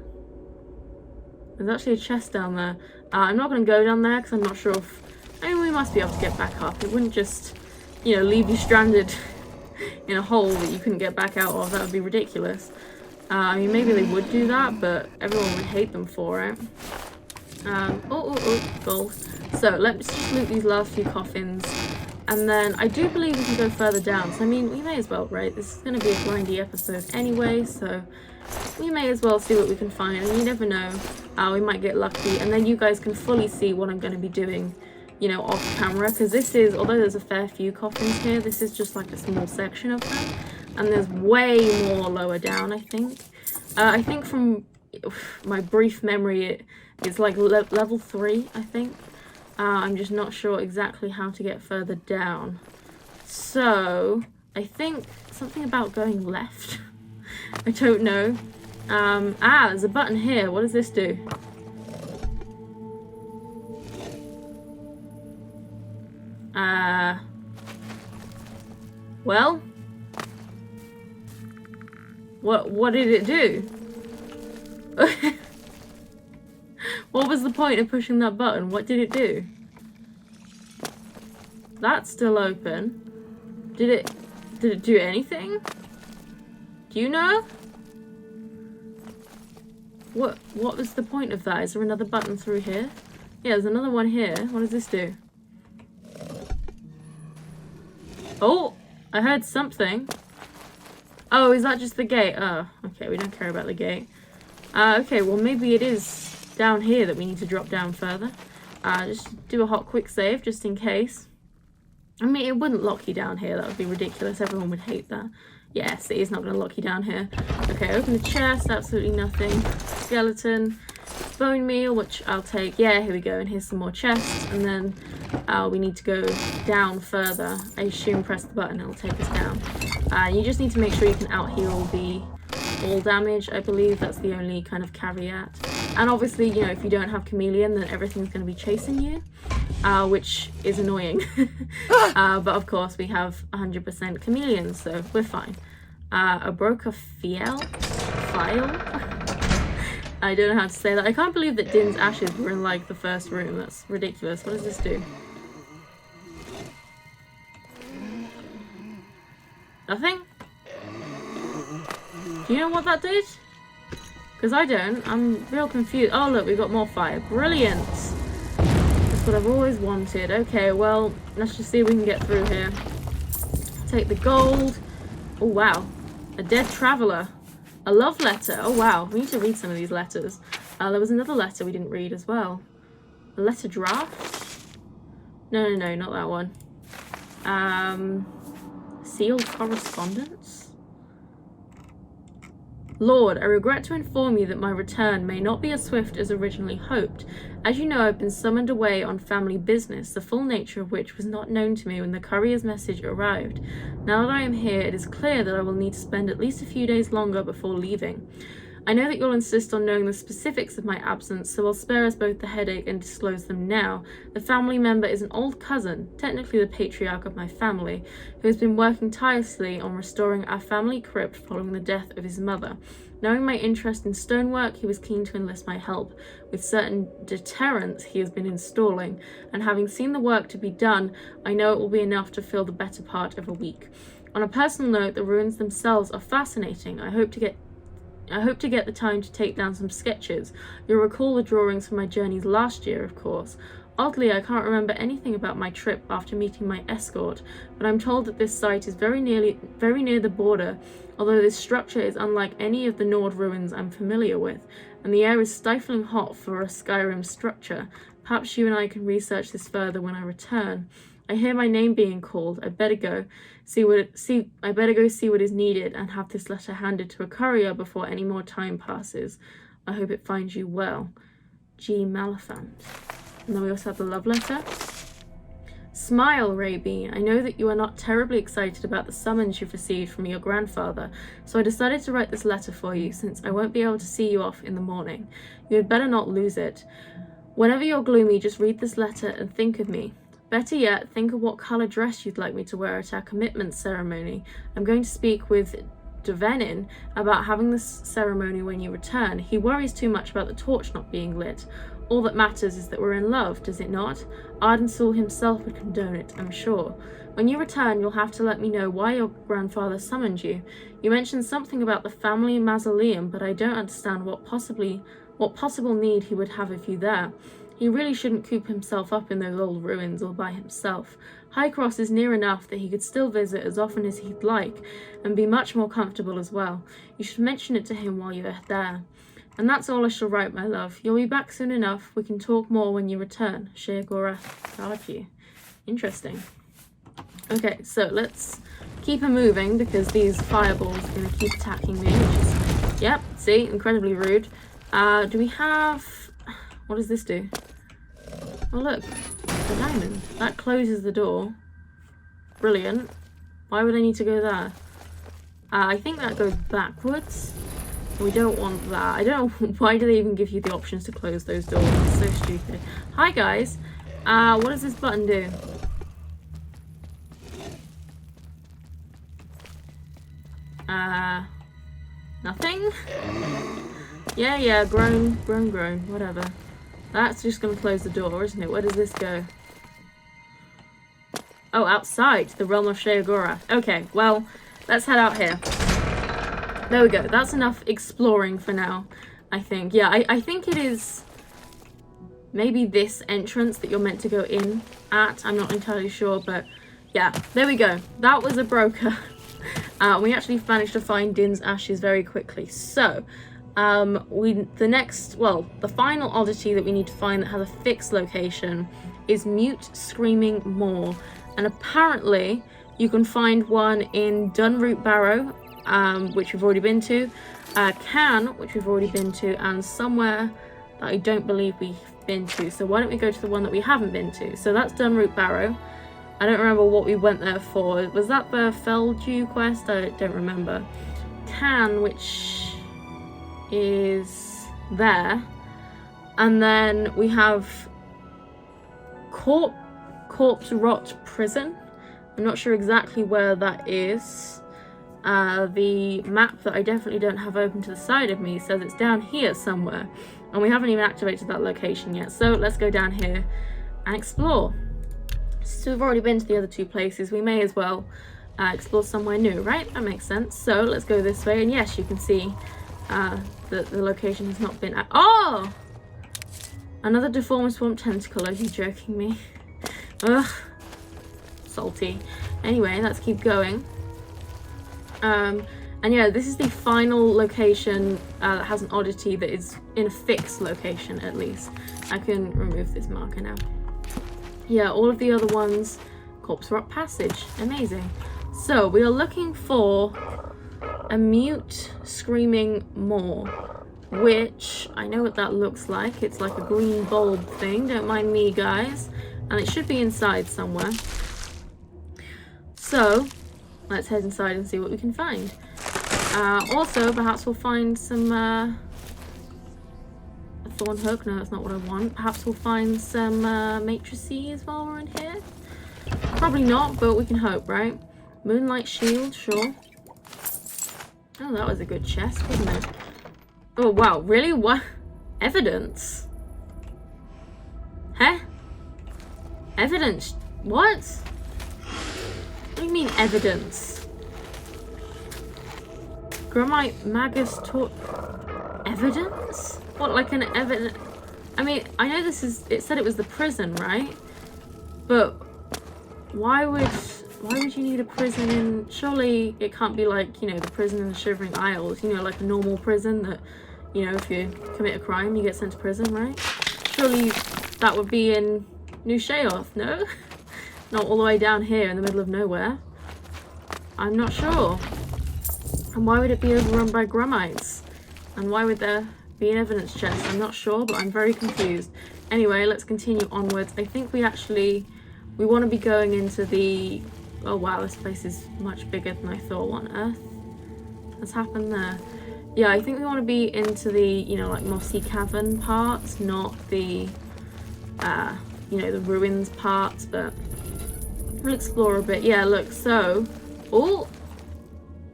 There's actually a chest down there. I'm not going to go down there because I'm not sure if... I mean, we must be able to get back up. It wouldn't just, you know, leave you stranded in a hole that you couldn't get back out of. That would be ridiculous. I mean, maybe they would do that, but everyone would hate them for it. Gold. So let's just loot these last few coffins, and then I do believe we can go further down. So I mean, we may as well, right? This is going to be a grindy episode anyway, so we may as well see what we can find. And you never know, we might get lucky, and then you guys can fully see what I'm going to be doing, you know, off camera. Because this is, although there's a fair few coffins here, this is just like a small section of them, and there's way more lower down. I think from my brief memory, it's like level 3, I think. I'm just not sure exactly how to get further down. So, I think something about going left. I don't know. There's a button here. What does this do? Well? What did it do? What was the point of pushing that button? What did it do? That's still open. Did it do anything? Do you know? What was the point of that? Is there another button through here? Yeah, there's another one here. What does this do? Oh, I heard something. Oh, is that just the gate? Oh, okay, we don't care about the gate. Okay, well maybe it is down here that we need to drop down further. Just do a hot quick save just in case. I mean, it wouldn't lock you down here. That would be ridiculous. Everyone would hate that. Yes, it is not going to lock you down here. Okay, open the chest. Absolutely nothing. Skeleton. Bone meal, which I'll take. Yeah, here we go. And here's some more chests. And then we need to go down further. I assume press the button. It'll take us down. You just need to make sure you can out-heal the all damage. I believe that's the only kind of caveat. And obviously, you know, if you don't have Chameleon, then everything's going to be chasing you, which is annoying. But of course, we have 100% Chameleon, so we're fine. A broker file? I don't know how to say that. I can't believe that Din's ashes were in, like, the first room. That's ridiculous. What does this do? Nothing? Do you know what that did? Because I don't. I'm real confused. Oh, look, we've got more fire. Brilliant. That's what I've always wanted. Okay, well, let's just see if we can get through here. Take the gold. Oh, wow. A dead traveller. A love letter. Oh, wow. We need to read some of these letters. There was another letter we didn't read as well. A letter draft? No, not that one. Sealed correspondence? Lord, I regret to inform you that my return may not be as swift as originally hoped. As you know, I've been summoned away on family business, the full nature of which was not known to me when the courier's message arrived. Now that I am here, it is clear that I will need to spend at least a few days longer before leaving. I know that you'll insist on knowing the specifics of my absence, so I'll spare us both the headache and disclose them now. The family member is an old cousin, technically the patriarch of my family, who has been working tirelessly on restoring our family crypt following the death of his mother. Knowing my interest in stonework, he was keen to enlist my help with certain deterrents he has been installing, and having seen the work to be done, I know it will be enough to fill the better part of a week. On a personal note, the ruins themselves are fascinating. I hope to get the time to take down some sketches. You'll recall the drawings from my journeys last year, of course. Oddly, I can't remember anything about my trip after meeting my escort, but I'm told that this site is very near the border, although this structure is unlike any of the Nord ruins I'm familiar with, and the air is stifling hot for a Skyrim structure. Perhaps you and I can research this further when I return. I hear my name being called. I better go see what is needed and have this letter handed to a courier before any more time passes. I hope it finds you well. G. Maliphant. And then we also have the love letter. Smile, Raybeen. I know that you are not terribly excited about the summons you've received from your grandfather, so I decided to write this letter for you since I won't be able to see you off in the morning. You had better not lose it. Whenever you're gloomy, just read this letter and think of me. Better yet, think of what colour dress you'd like me to wear at our commitment ceremony. I'm going to speak with Devenin about having this ceremony when you return. He worries too much about the torch not being lit. All that matters is that we're in love, does it not? Ardensul himself would condone it, I'm sure. When you return, you'll have to let me know why your grandfather summoned you. You mentioned something about the family mausoleum, but I don't understand what possible need he would have of you there. He really shouldn't coop himself up in those old ruins all by himself. High Cross is near enough that he could still visit as often as he'd like, and be much more comfortable as well. You should mention it to him while you're there. And that's all I shall write, my love. You'll be back soon enough. We can talk more when you return. Sheogorath guard you. Interesting. Okay, so let's keep her moving because these fireballs are going to keep attacking me, which is, yep, see, incredibly rude. Do we have... What does this do? Oh, look. The diamond. That closes the door. Brilliant. Why would I need to go there? I think that goes backwards. We don't want that. I don't know, why do they even give you the options to close those doors? It's so stupid. Hi guys. What does this button do? Nothing? Yeah, groan, whatever. That's just gonna close the door, isn't it? Where does this go? Oh, outside, the realm of Sheogorath. Okay, well, let's head out here. There we go. That's enough exploring for now, I think. Yeah, I think it is maybe this entrance that you're meant to go in at. I'm not entirely sure, but yeah, there we go. That was a broker. We actually managed to find Din's ashes very quickly. So, the final oddity that we need to find that has a fixed location is Mute Screaming Moor. And apparently, you can find one in Dunroot Barrow, which we've already been to, Cannes, which we've already been to, and somewhere that I don't believe we've been to. So why don't we go to the one that we haven't been to? So that's Dunroot Barrow. I don't remember what we went there for. Was that the Feldew quest? I don't remember. Cannes, which is there. And then we have Corpse Rot Prison. I'm not sure exactly where that is. The map that I definitely don't have open to the side of me says it's down here somewhere, and we haven't even activated that location yet, so let's go down here and explore. So we've already been to the other two places, we may as well explore somewhere new, right? That makes sense. So let's go this way, and yes, you can see that the location has not been oh! Another deformed swamp tentacle. Are you joking me? Ugh. Salty. Anyway, let's keep going. And yeah, this is the final location that has an oddity that is in a fixed location, at least. I can remove this marker now. Yeah, all of the other ones, Corpse Rot Passage. Amazing. So, we are looking for a Mute Screaming Moor, which, I know what that looks like. It's like a green bulb thing, don't mind me, guys. And it should be inside somewhere. So, let's head inside and see what we can find. Also, perhaps we'll find some, a thorn hook. No, that's not what I want. Perhaps we'll find some, matrices while we're in here. Probably not, but we can hope, right? Moonlight Shield, sure. Oh, that was a good chest, wasn't it? Oh, wow, really? What? Evidence? Huh? Evidence? What? What do you mean, evidence? Gromite Magus taught evidence? What, like an evidence? I mean, I know this is, it said it was the prison, right? But why would you need a prison in, surely it can't be like, you know, the prison in the Shivering Isles, you know, like a normal prison that, you know, if you commit a crime, you get sent to prison, right? Surely that would be in New Sheoth, no? Not all the way down here in the middle of nowhere. I'm not sure. And why would it be overrun by Grummites? And why would there be an evidence chest? I'm not sure, but I'm very confused. Anyway, let's continue onwards. I think we want to be going into the... Oh wow, this place is much bigger than I thought. What on earth has happened there? Yeah, I think we want to be into the, you know, like mossy cavern parts, not the, you know, the ruins parts, but we'll explore a bit. Yeah, look, so... Oh!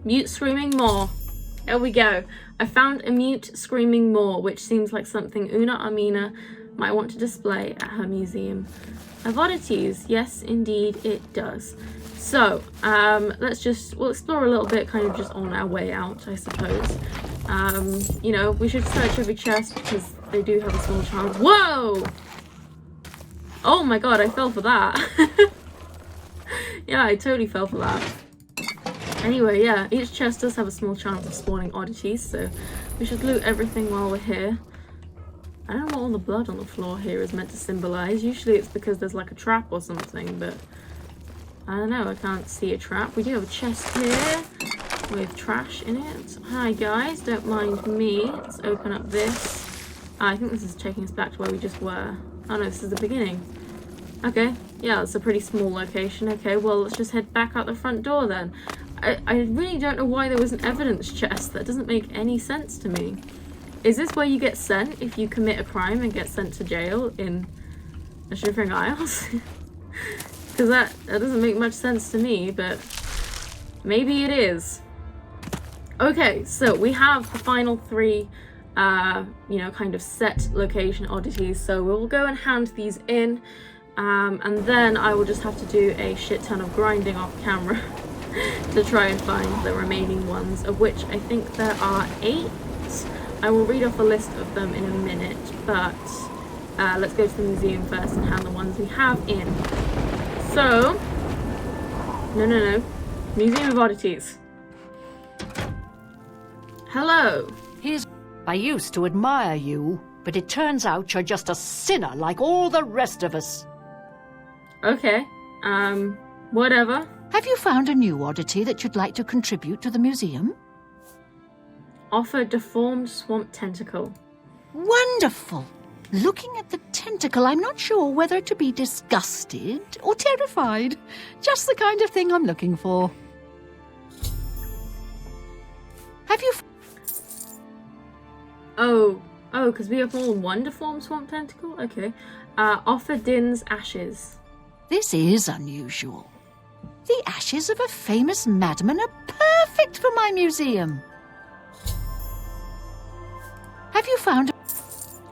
Mute Screaming Maw. There we go. I found a Mute Screaming Maw, which seems like something Una Armina might want to display at her museum of oddities. Yes, indeed it does. So, we'll explore a little bit, kind of just on our way out, I suppose. You know, we should search every chest because they do have a small chance. Whoa! Oh my god, I fell for that. Yeah, I totally fell for that. Anyway, yeah, each chest does have a small chance of spawning oddities, so we should loot everything while we're here. I don't know what all the blood on the floor here is meant to symbolize. Usually it's because there's like a trap or something, but I don't know, I can't see a trap. We do have a chest here with trash in it. Hi guys, don't mind me. Let's open up this. I think this is taking us back to where we just were. Oh no, this is the beginning. Okay, yeah, it's a pretty small location. Okay, well, let's just head back out the front door then. I really don't know why there was an evidence chest. That doesn't make any sense to me. Is this where you get sent if you commit a crime and get sent to jail in the Shivering Isles? Because that doesn't make much sense to me, but maybe it is. Okay, so we have the final three, you know, kind of set location oddities. So we'll go and hand these in, and then I will just have to do a shit ton of grinding off camera to try and find the remaining ones, of which I think there are 8. I will read off a list of them in a minute, but let's go to the museum first and hand the ones we have in. So, no. Museum of Oddities. Hello. I used to admire you, but it turns out you're just a sinner like all the rest of us. Okay, whatever. Have you found a new oddity that you'd like to contribute to the museum? Offer deformed swamp tentacle. Wonderful! Looking at the tentacle, I'm not sure whether to be disgusted or terrified. Just the kind of thing I'm looking for. Have you... Oh, because we have all one deformed swamp tentacle? Okay. Offer Din's ashes. This is unusual. The ashes of a famous madman are perfect for my museum. Have you found...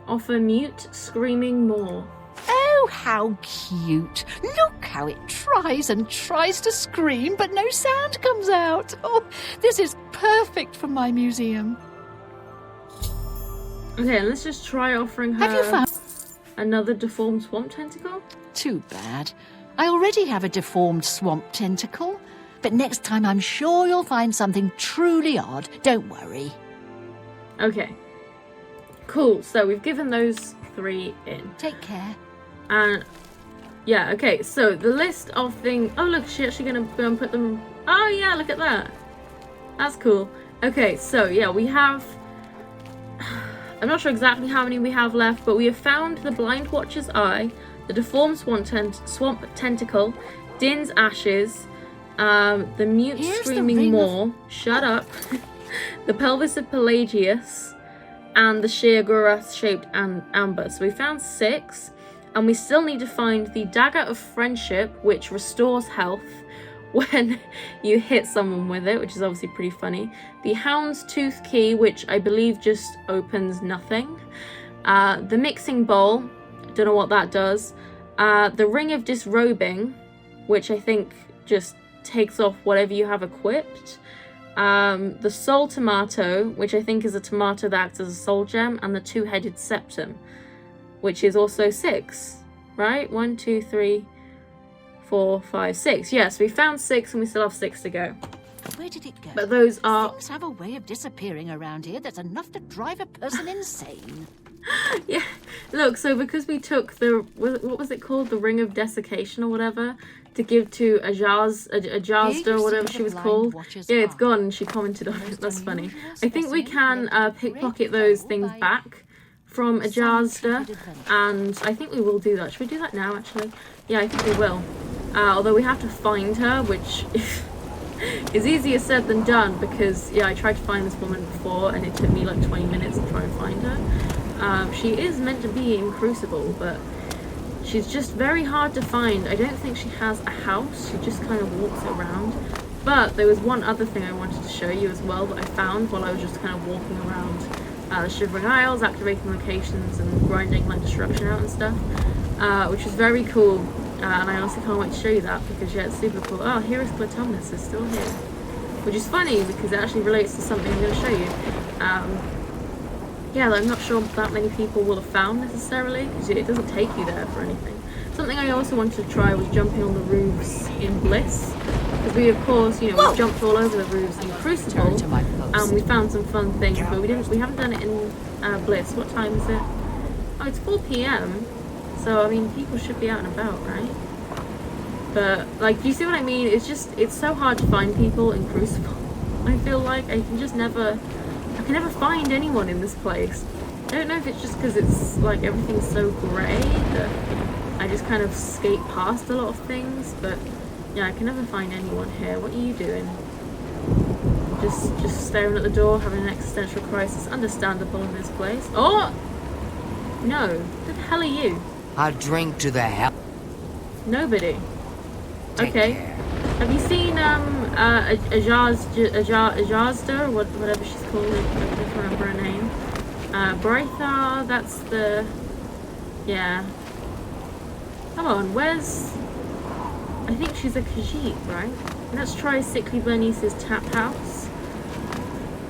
Offer Mute Screaming Maw. Oh, how cute. Look how it tries and tries to scream, but no sound comes out. Oh, this is perfect for my museum. Okay, let's just try offering her... Have you found... another deformed swamp tentacle? Too bad. I already have a deformed swamp tentacle, but next time I'm sure you'll find something truly odd. Don't worry. Okay. Cool, so we've given those 3 in. Take care. And, yeah, okay, so the list of things... Oh, look, she's actually going to go and put them... Oh, yeah, look at that. That's cool. Okay, so, yeah, we have... I'm not sure exactly how many we have left, but we have found the Blind Watcher's Eye, the deformed swamp tentacle, Din's ashes, the Mute Screaming Maw, shut up, the pelvis of Pelagius, and the sheer Gurath-shaped amber. So we found 6, and we still need to find the Dagger of Friendship, which restores health when you hit someone with it, which is obviously pretty funny. The Hound's Tooth Key, which I believe just opens nothing. The Mixing Bowl, don't know what that does. The Ring of Disrobing, which I think just takes off whatever you have equipped. The Soul Tomato, which I think is a tomato that acts as a soul gem, and the Two-Headed Septum, which is also 6, right? 1, 2, 3, 4, 5, 6. Yes, we found 6 and we still have 6 to go. Where did it go? But those are... Things have a way of disappearing around here that's enough to drive a person insane. Yeah, look, so because we took the, what was it called? The Ring of Desiccation or whatever, to give to Ajazda or whatever she was called. Yeah, it's gone and she commented on it. That's funny. I think we can pickpocket those things back from Ajazda, and I think we will do that. Should we do that now, actually? Yeah, I think we will. Although we have to find her, which is easier said than done, because, yeah, I tried to find this woman before, and it took me like 20 minutes to try and find her. She is meant to be in Crucible, but she's just very hard to find. I don't think she has a house. She just kind of walks around. But there was one other thing I wanted to show you as well that I found while I was just kind of walking around the Shivering Isles, activating locations and grinding like destruction out and stuff, which is very cool. And I honestly can't wait to show you that, because yeah, it's super cool. Oh, here is Clytumnus, is still here. Which is funny because it actually relates to something I'm going to show you. Yeah, I'm not sure that many people will have found necessarily, because it doesn't take you there for anything. Something I also wanted to try was jumping on the roofs in Bliss, because we, of course, you know, we jumped all over the roofs in Crucible, and we found some fun things, but we haven't done it in Bliss. What time is it? Oh, it's 4 PM, so I mean, people should be out and about, right? But like, do you see what I mean? It's so hard to find people in Crucible. I feel like I can never find anyone in this place. I don't know if it's just because it's like everything's so grey that I just kind of skate past a lot of things, but yeah, I can never find anyone here. What are you doing? Just staring at the door, having an existential crisis. Understandable in this place. Oh! No. What the hell are you? I drink to the hell. Nobody. Take Okay. care. Have you seen Ajazda, or whatever she's called? I can't remember her name. Brythar, that's the... Yeah. Come on, where's... I think she's a Khajiit, right? Let's try Sickly Bernice's tap house.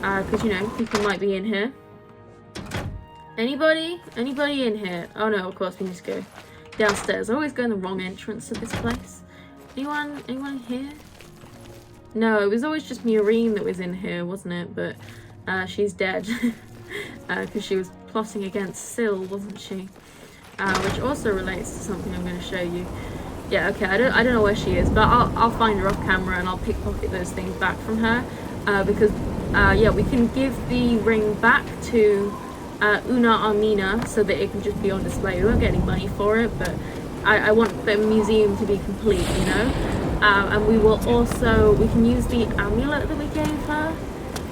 Because, you know, people might be in here. Anybody? Anybody in here? Oh no, of course we need to go downstairs. I always go in the wrong entrance to this place. Anyone here? No, it was always just Murine that was in here, wasn't it? But she's dead. Because she was plotting against Syl, wasn't she? Which also relates to something I'm going to show you. Yeah, okay, I don't know where she is, but I'll find her off camera and I'll pickpocket those things back from her. Because, yeah, we can give the ring back to Una Armina so that it can just be on display. We won't get any money for it, but I want the museum to be complete, you know? And we will also, we can use the amulet that we gave her.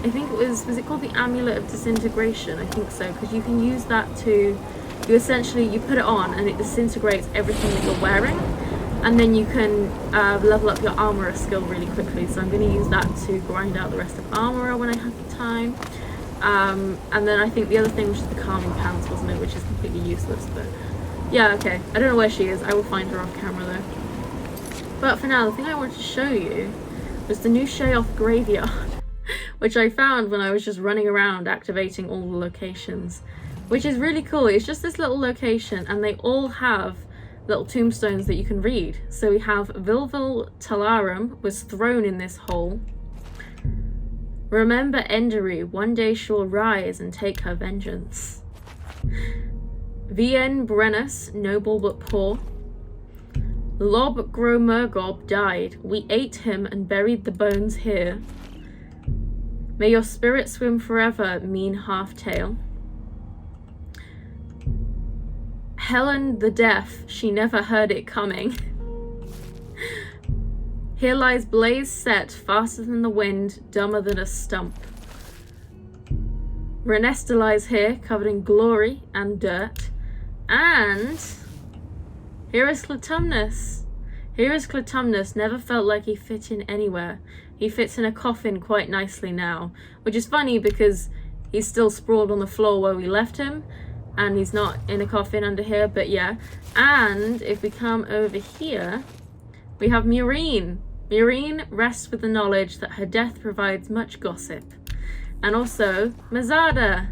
I think it was it called the Amulet of Disintegration? I think so, because you can use that to, you essentially, you put it on and it disintegrates everything that you're wearing. And then you can level up your armorer skill really quickly. So I'm going to use that to grind out the rest of armorer when I have the time. And then I think the other thing was just the calming pants, wasn't it? Which is completely useless, but yeah, okay. I don't know where she is. I will find her off camera though. But for now, the thing I wanted to show you was the new Sheoth graveyard, which I found when I was just running around activating all the locations, which is really cool. It's just this little location and they all have little tombstones that you can read. So we have Vilvel Talarum was thrown in this hole. Remember Enderu, one day she'll rise and take her vengeance. Vien Brennus, noble but poor. Lob Gromurgob died. We ate him and buried the bones here. May your spirit swim forever, mean half-tail. Helen the deaf, she never heard it coming. Here lies Blaze set, faster than the wind, dumber than a stump. Renesta lies here, covered in glory and dirt. And here is Clytumnus. Here is Clytumnus, never felt like he fit in anywhere. He fits in a coffin quite nicely now, which is funny because he's still sprawled on the floor where we left him, and he's not in a coffin under here, but yeah. And if we come over here, we have Murine. Murine rests with the knowledge that her death provides much gossip. And also, Mazada.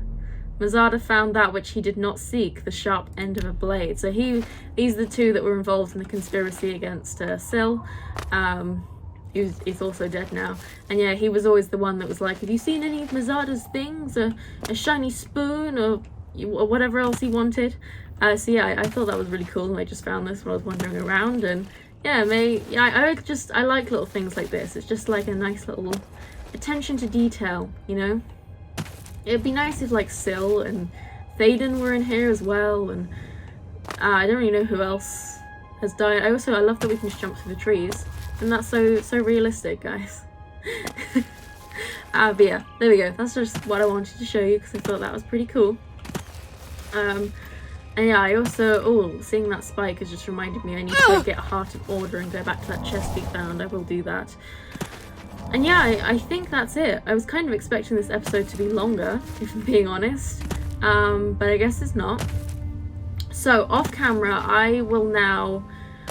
Mazada found that which he did not seek, the sharp end of a blade. So these are the two that were involved in the conspiracy against Syl. He's also dead now. And yeah, he was always the one that was like, have you seen any of Mazada's things? A shiny spoon, or whatever else he wanted. So yeah, I thought that was really cool, and I just found this when I was wandering around, and yeah, I like little things like this. It's just like a nice little attention to detail, you know? It'd be nice if like Syl and Thaden were in here as well, and I don't really know who else has died. I love that we can just jump through the trees, and that's so realistic, guys. But yeah, there we go. That's just what I wanted to show you because I thought that was pretty cool. And yeah, I also, seeing that spike has just reminded me I need to get a Heart of Order and go back to that chest we found. I will do that. And yeah, I think that's it. I was kind of expecting this episode to be longer, if I'm being honest, but I guess it's not. So off camera, I will now,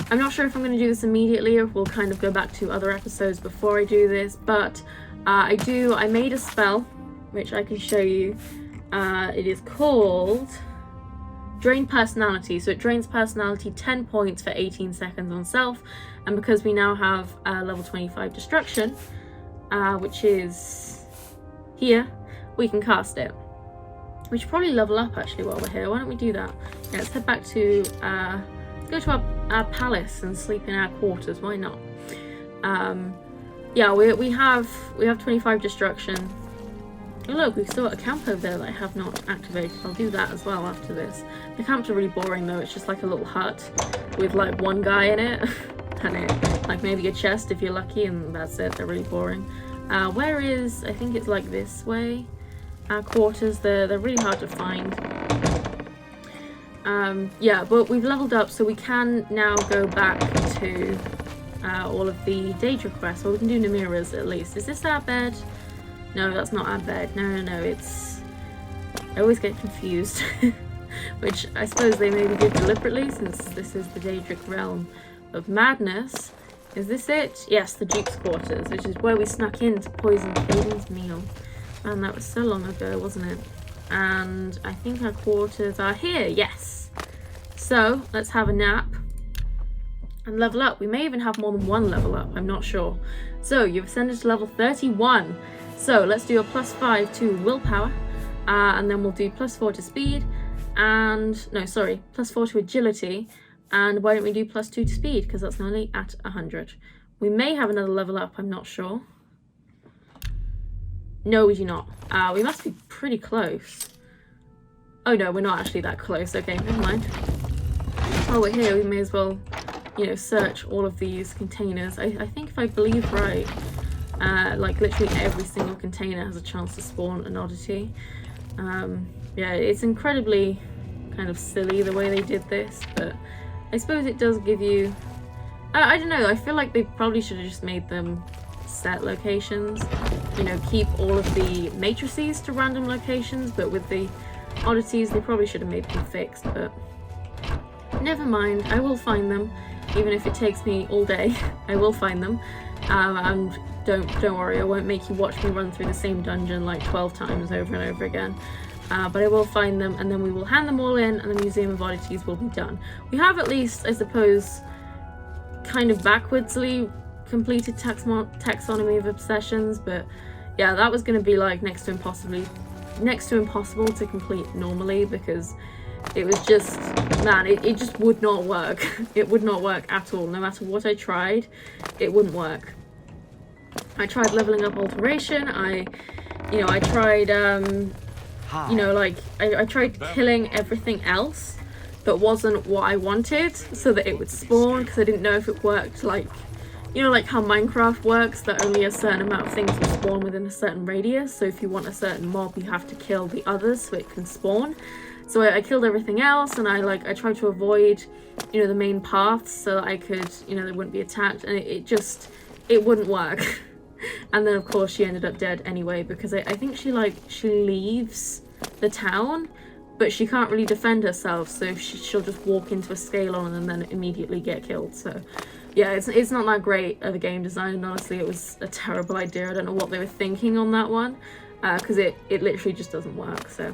I'm not sure if I'm going to do this immediately or if we'll kind of go back to other episodes before I do this, but I made a spell, which I can show you. It is called Drain Personality. So it drains personality 10 points for 18 seconds on self, and because we now have level 25 Destruction, which is here, we can cast it. We should probably level up actually while we're here. Why don't we do that? Yeah, let's head back to, let's go to our palace and sleep in our quarters. Why not? Yeah, we have 25 Destruction. Oh look, we've still got a camp over there that I have not activated. I'll do that as well after this. The camps are really boring though. It's just like a little hut with like one guy in it. And like maybe a chest if you're lucky, and that's it. They're really boring. Where is, I think it's like this way. Our quarters, they're really hard to find. Yeah, but we've leveled up, so we can now go back to all of the Daedric quests. Well, we can do Namira's at least. Is this our bed? No, that's not our bed. No, it's... I always get confused. Which I suppose they maybe did deliberately, since this is the Daedric realm of madness. Is this it? Yes, the Duke's quarters, which is where we snuck in to poison Thaden's meal. Man, that was so long ago, wasn't it? And I think our quarters are here, yes. So, let's have a nap and level up. We may even have more than one level up, I'm not sure. So, you've ascended to level 31. So, let's do a +5 to willpower, and then we'll do +4 to speed, and, no, sorry, +4 to agility, and why don't we do +2 to speed, because that's nearly at 100. We may have another level up, I'm not sure. No, we do not. We must be pretty close. Oh no, we're not actually that close. Okay, never mind. While we're here, we may as well, you know, search all of these containers. I think if I believe right, like literally every single container has a chance to spawn an oddity. Yeah, it's incredibly kind of silly the way they did this, but I suppose it does give you... I don't know, I feel like they probably should have just made them set locations. You know, keep all of the matrices to random locations, but with the oddities they probably should have made them fixed, but never mind, I will find them. Even if it takes me all day, I will find them. And don't worry, I won't make you watch me run through the same dungeon like 12 times over and over again. But I will find them, and then we will hand them all in, and the Museum of Oddities will be done. We have at least, I suppose, kind of backwardsly completed taxonomy of obsessions, but yeah, that was going to be like next to impossible to complete normally, because it was just, man, it just would not work. It would not work at all. No matter what I tried, it wouldn't work. I tried leveling up alteration. I tried I tried killing everything else that wasn't what I wanted so that it would spawn, because I didn't know if it worked like, you know, like how Minecraft works, that only a certain amount of things will spawn within a certain radius. So if you want a certain mob, you have to kill the others so it can spawn. So I killed everything else, and I tried to avoid, you know, the main paths so that I could, you know, they wouldn't be attacked, and it wouldn't work. And then of course she ended up dead anyway, because I think she leaves the town, but she can't really defend herself, so she'll just walk into a Scalon and then immediately get killed. So yeah, it's not that great of a game design, and honestly it was a terrible idea. I don't know what they were thinking on that one, because it literally just doesn't work. So,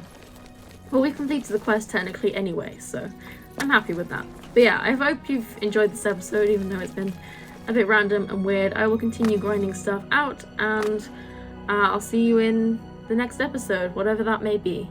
well, we completed the quest technically anyway, so I'm happy with that. But yeah, I hope you've enjoyed this episode, even though it's been a bit random and weird. I will continue grinding stuff out, and I'll see you in the next episode, whatever that may be.